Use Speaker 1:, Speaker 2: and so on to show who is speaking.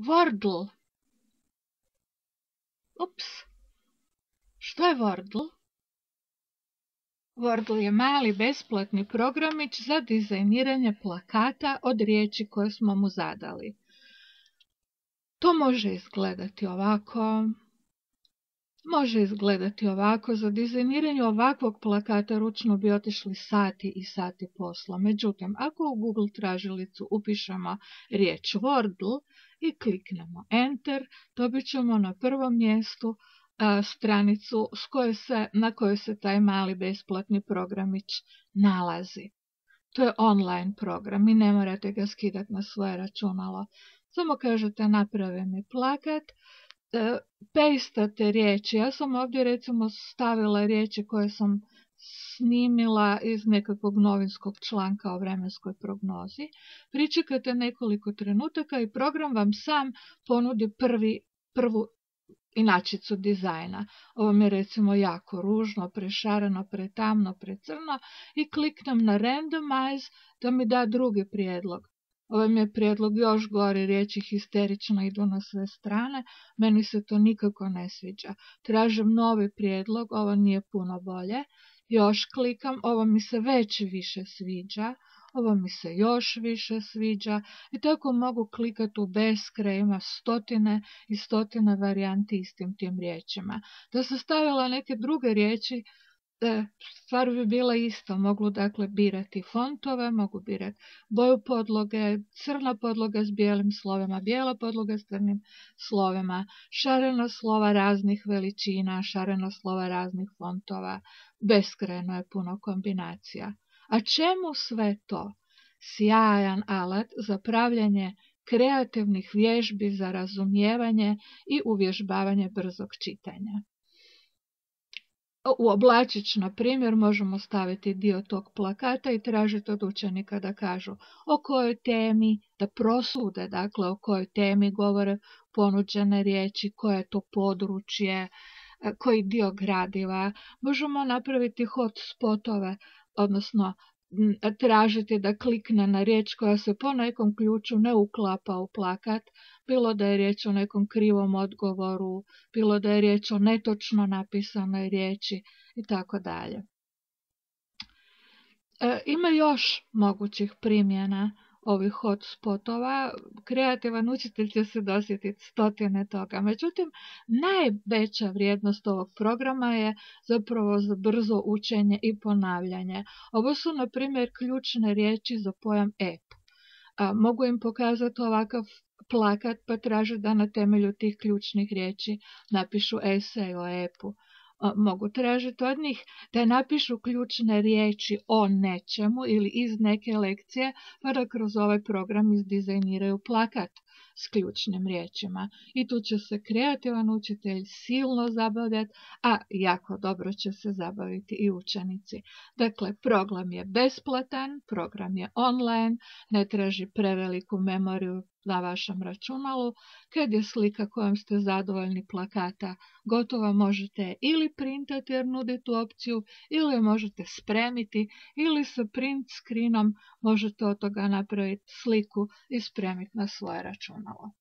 Speaker 1: Wordle. Ups. Što je Wordle? Wordle je mali besplatni programić za dizajniranje plakata od riječi koje smo mu zadali. To može izgledati ovako. Za dizajniranje ovakvog plakata ručno bi otišli sati i sati posla. Međutim, ako u Google tražilicu upišemo riječ Wordle i kliknemo Enter, dobit ćemo na prvom mjestu stranicu na kojoj se taj mali besplatni programić nalazi. To je online program i ne morate ga skidati na svoje računalo. Samo kažete napravi mi plakat, pastate riječi. Ja sam ovdje recimo stavila riječi koje sam snimila iz nekakvog novinskog članka o vremenskoj prognozi. Pričekate nekoliko trenutaka i program vam sam ponudi prvu inačicu dizajna. Ovo mi je recimo jako ružno, prešareno, pretamno, precrno i kliknem na randomize da mi da drugi prijedlog. Ovo mi je prijedlog još gori, riječi histerično idu na sve strane, meni se to nikako ne sviđa. Tražim novi prijedlog, ovo nije puno bolje. Još klikam, ovo mi se već više sviđa, ovo mi se još više sviđa i tako mogu klikati u beskraj, ima stotine i stotine varijanti istim tim riječima. Da sam stavila neke druge riječi, stvar bi bila ista. Mogu dakle birati fontove, mogu birati boju podloge, crna podloga s bijelim slovima, bijela podloga s crnim slovima, šarena slova raznih veličina, šarena slova raznih fontova, beskrajno je puno kombinacija. A čemu sve to? Sjajan alat za pravljanje kreativnih vježbi za razumijevanje i uvježbavanje brzog čitanja. U oblačić, na primjer, možemo staviti dio tog plakata i tražiti od učenika da kažu o kojoj temi, da prosude, dakle, o kojoj temi govore ponuđene riječi, koje je to područje, koji dio gradiva. Možemo napraviti hotspotove, odnosno tražiti da klikne na riječ koja se po nekom ključu ne uklapa u plakat, bilo da je riječ o nekom krivom odgovoru, bilo da je riječ o netočno napisanoj riječi i tako dalje. Ima još mogućih primjena ovih hotspotova. Kreativan učitelj će se dosjetiti stotine toga. Međutim, najveća vrijednost ovog programa je zapravo za brzo učenje i ponavljanje. Ovo su, na primjer, ključne riječi za pojam app. Mogu im pokazati ovakav plakat pa traže da na temelju tih ključnih riječi napišu esej o appu. Mogu tražiti od njih da napišu ključne riječi o nečemu ili iz neke lekcije, pa da kroz ovaj program izdizajniraju plakat s ključnim riječima. I tu će se kreativan učitelj silno zabavljati, a jako dobro će se zabaviti i učenici. Dakle, program je besplatan, program je online, ne traži preveliku memoriju na vašem računalu. Kad je slika kojom ste zadovoljni plakata gotova, možete ili printati jer nudi tu opciju, ili je možete spremiti, ili sa print screenom možete od toga napraviti sliku i spremiti na svoje računalo.